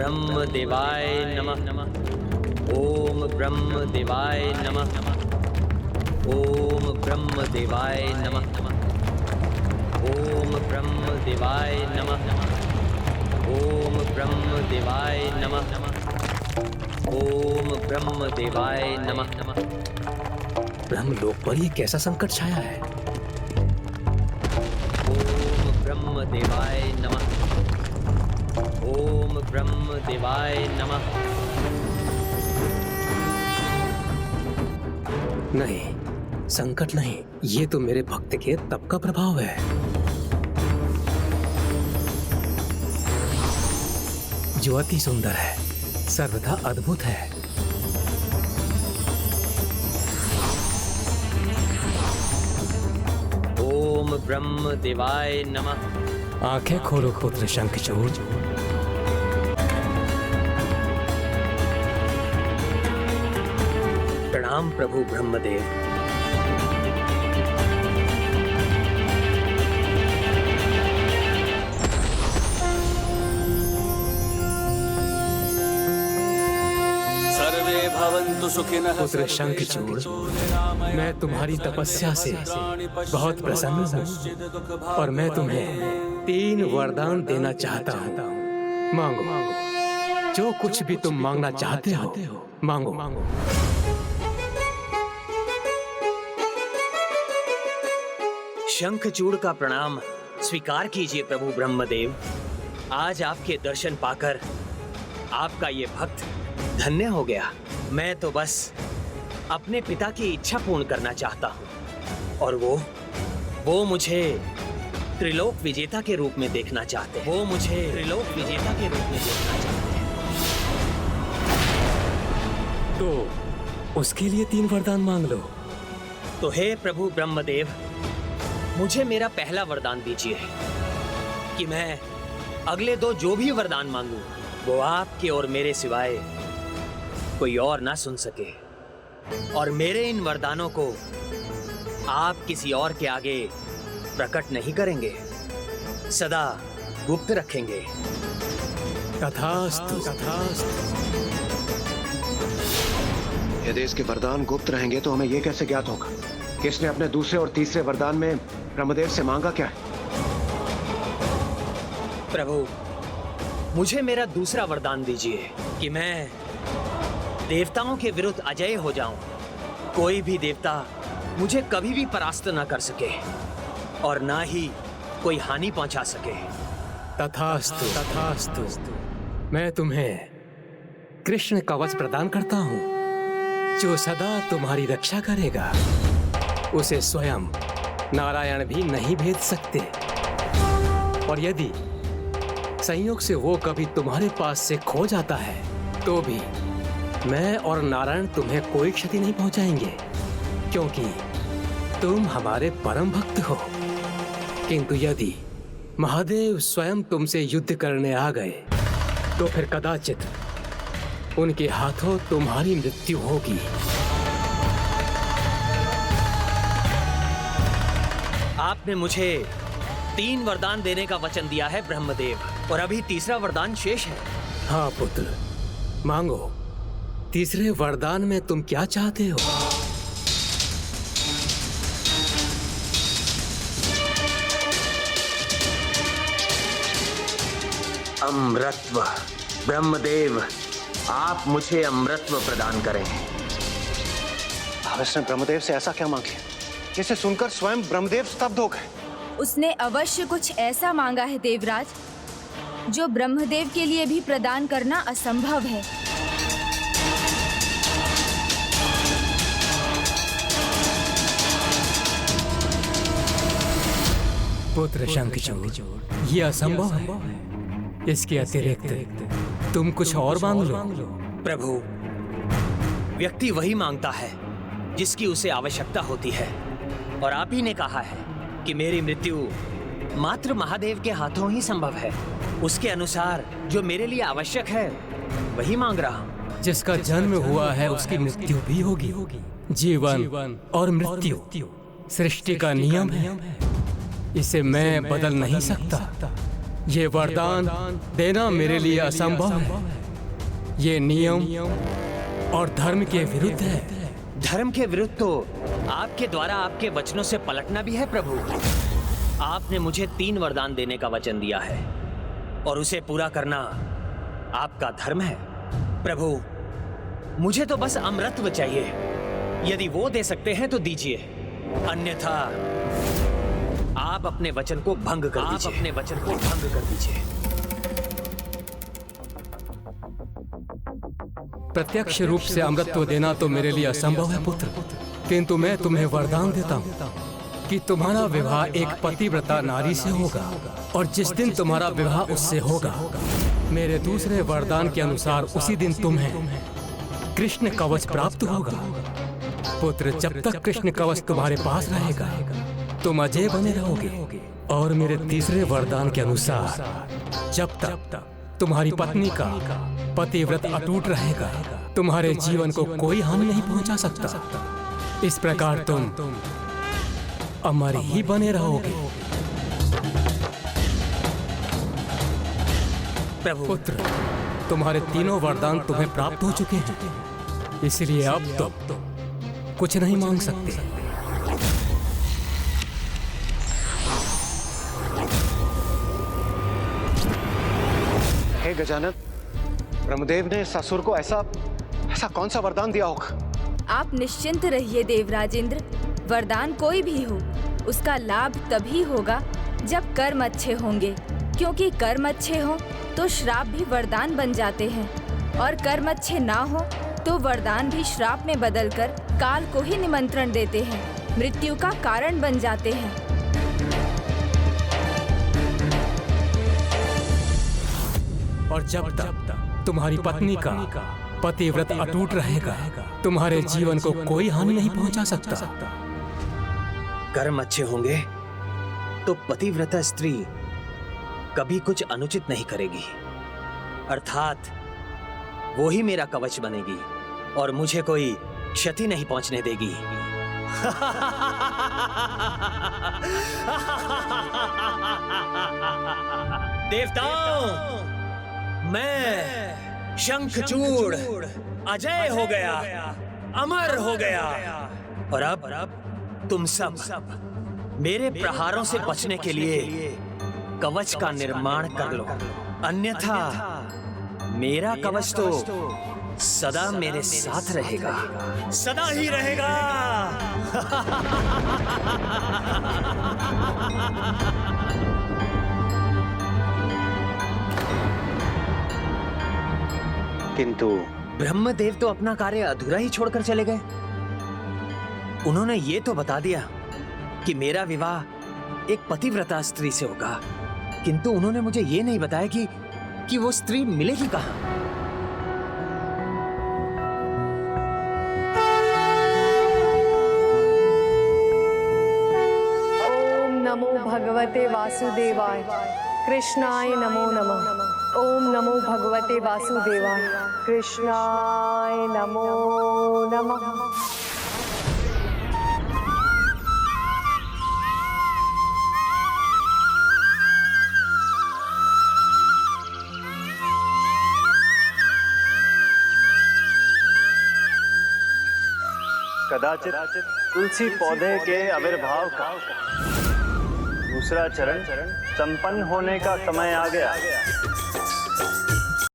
ब्रह्म देवाय नमः। ओम ब्रह्म देवाय नमः। ओम ब्रह्म देवाय नमः। ओम ब्रह्म देवाय नमः। ओम ब्रह्म देवाय नमः। ओम ब्रह्म देवाय नमः। ब्रह्मलोक पर ये कैसा संकट छाया है? ओम ब्रह्म देवाय नमः। ओम ब्रह्म देवाय नमः। नहीं, संकट नहीं, ये तो मेरे भक्त के तप का प्रभाव है। जो अति सुंदर है, सर्वथा अद्भुत है। ओम ब्रह्म देवाय नमः। आंखें खोलो पुत्र शंखचूड़। प्रणाम प्रभु ब्रह्मदेव। सर्वे भवन्तु सुखिनः। पुत्र शंखचूड़, मैं तुम्हारी तपस्या से बहुत प्रसन्न हूँ और मैं तुम्हें 3 वरदान देना चाहता हूँ। मांगो, जो कुछ भी तुम मांगना चाहते हो मांगो। शंखचूड़ का प्रणाम स्वीकार कीजिए प्रभु ब्रह्मदेव। आज आपके दर्शन पाकर आपका ये भक्त धन्य हो गया। मैं तो बस अपने पिता की इच्छा पूर्ण करना चाहता हूँ और वो मुझे त्रिलोक विजेता के रूप में देखना चाहते हैं। वो मुझे त्रिलोक विजेता के रूप में देखना चाहते हैं। तो उसके लिए 3 वरदान मांग लो। तो हे प्रभु ब्रह्मदेव, मुझे मेरा पहला वरदान दीजिए कि मैं अगले 2 जो भी वरदान मांगू वो आपके और मेरे सिवाय कोई और ना सुन सके, और मेरे इन वरदानों को आप किसी और के आगे प्रकट नहीं करेंगे, सदा गुप्त रखेंगे। तथास्तु, तथास्तु। यदि इसके वरदान गुप्त रहेंगे तो हमें यह कैसे ज्ञात होगा कि इसने अपने दूसरे और तीसरे वरदान में ब्रह्मदेव से मांगा क्या है? प्रभु, मुझे मेरा दूसरा वरदान दीजिए कि मैं देवताओं के विरुद्ध अजय हो जाऊं। कोई भी देवता मुझे कभी भी परास्त न कर सके और ना ही कोई हानि पहुंचा सके। तथास्तु, तथास्तु। मैं तुम्हें कृष्ण कवच प्रदान करता हूँ जो सदा तुम्हारी रक्षा करेगा। उसे स्वयं नारायण भी नहीं भेज सकते, और यदि संयोग से वो कभी तुम्हारे पास से खो जाता है तो भी मैं और नारायण तुम्हें कोई क्षति नहीं पहुंचाएंगे, क्योंकि तुम हमारे परम भक्त हो। किंतु यदि महादेव स्वयं तुमसे युद्ध करने आ गए तो फिर कदाचित उनके हाथों तुम्हारी मृत्यु होगी। आपने मुझे 3 वरदान देने का वचन दिया है ब्रह्मदेव, और अभी तीसरा वरदान शेष है। हाँ पुत्र, मांगो। तीसरे वरदान में तुम क्या चाहते हो? अमृतत्व। ब्रह्मदेव, आप मुझे अमृतत्व प्रदान करें। अब इसने ब्रह्मदेव से ऐसा क्या मांग लिया जिसे सुनकर स्वयं ब्रह्मदेव स्तब्ध हो गए? उसने अवश्य कुछ ऐसा मांगा है देवराज, जो ब्रह्मदेव के लिए भी प्रदान करना असंभव है। पुत्र शंखचूड़, ये असंभव है। इसके अतिरिक्त तुम कुछ और मांग लो। प्रभु, व्यक्ति वही मांगता है जिसकी उसे आवश्यकता होती है, और आप ही ने कहा है कि मेरी मृत्यु मात्र महादेव के हाथों ही संभव है। उसके अनुसार जो मेरे लिए आवश्यक है वही मांग रहा हूँ। जिसका जन्म हुआ है उसकी मृत्यु भी होगी। जीवन और मृत्यु सृष्टि का नियम है, इसे मैं बदल नहीं सकता। ये वरदान देना मेरे लिए असंभव है। ये नियम और धर्म के विरुद्ध है। धर्म के विरुद्ध तो आपके द्वारा आपके वचनों से पलटना भी है प्रभु। आपने मुझे 3 वरदान देने का वचन दिया है और उसे पूरा करना आपका धर्म है। प्रभु, मुझे तो बस अमृतत्व चाहिए। यदि वो दे सकते हैं तो दीजिए, अन्यथा आप अपने वचन को भंग कर दीजिए। अपने वचन को भंग कर दीजिए। प्रत्यक्ष रूप से अमृतत्व देना तो मेरे लिए असंभव है पुत्र, किंतु मैं तुम्हें वरदान देता हूँ कि तुम्हारा विवाह एक पतिव्रता नारी से होगा, और जिस दिन तुम्हारा विवाह उससे होगा, मेरे दूसरे वरदान के अनुसार उसी दिन तुम्हें कृष्ण कवच प्राप्त होगा। पुत्र, जब तक कृष्ण कवच तुम्हारे पास रहेगा तुम अजय बने रहोगे, और मेरे तीसरे वरदान के अनुसार जब तक तुम्हारी पत्नी का पतिव्रत अटूट रहेगा तुम्हारे जीवन को कोई हानि नहीं पहुंचा सकता। इस प्रकार तुम अमर ही बने रहोगे। प्रभु, पुत्र, तुम्हारे तीनों वरदान तुम्हें प्राप्त हो चुके हैं, इसलिए अब तुम कुछ नहीं मांग सकते। हे गजानन, ब्रह्मदेव ने ससुर को ऐसा कौन सा वरदान दिया होगा? आप निश्चिंत रहिए देवराज इंद्र। वरदान कोई भी हो, उसका लाभ तभी होगा जब कर्म अच्छे होंगे, क्योंकि कर्म अच्छे हो तो श्राप भी वरदान बन जाते हैं, और कर्म अच्छे ना हो तो वरदान भी श्राप में बदलकर काल को ही निमंत्रण देते हैं, मृत्यु का कारण बन जाते हैं। और जब तक तुम्हारी पत्नी का पतिव्रत अटूट रहेगा तुम्हारे जीवन को कोई हानि नहीं पहुंचा सकता। कर्म अच्छे होंगे तो पतिव्रता स्त्री कभी कुछ अनुचित नहीं करेगी, अर्थात वो ही मेरा कवच बनेगी और मुझे कोई क्षति नहीं पहुंचने देगी। देवताओं, मैं शंखचूड़ अजय हो गया, अमर हो गया, और अब तुम सब मेरे प्रहारों से बचने के लिए कवच का निर्माण कर लो, अन्यथा मेरा कवच तो सदा मेरे साथ रहेगा, सदा ही रहेगा। किंतु ब्रह्मदेव तो अपना कार्य अधूरा ही छोड़कर चले गए। उन्होंने ये तो बता दिया कि मेरा विवाह एक पतिव्रता स्त्री से होगा, किंतु उन्होंने मुझे ये नहीं बताया कि वो स्त्री मिलेगी कहाँ। ओम नमो भगवते वासुदेवाय, कृष्णाय नमो नमः। ओम नमो भगवते वासुदेवाय, कृष्णाय नमो नमः। कदाचित तुलसी पौधे के आविर्भाव का दूसरा चरण संपन्न होने का समय आ गया।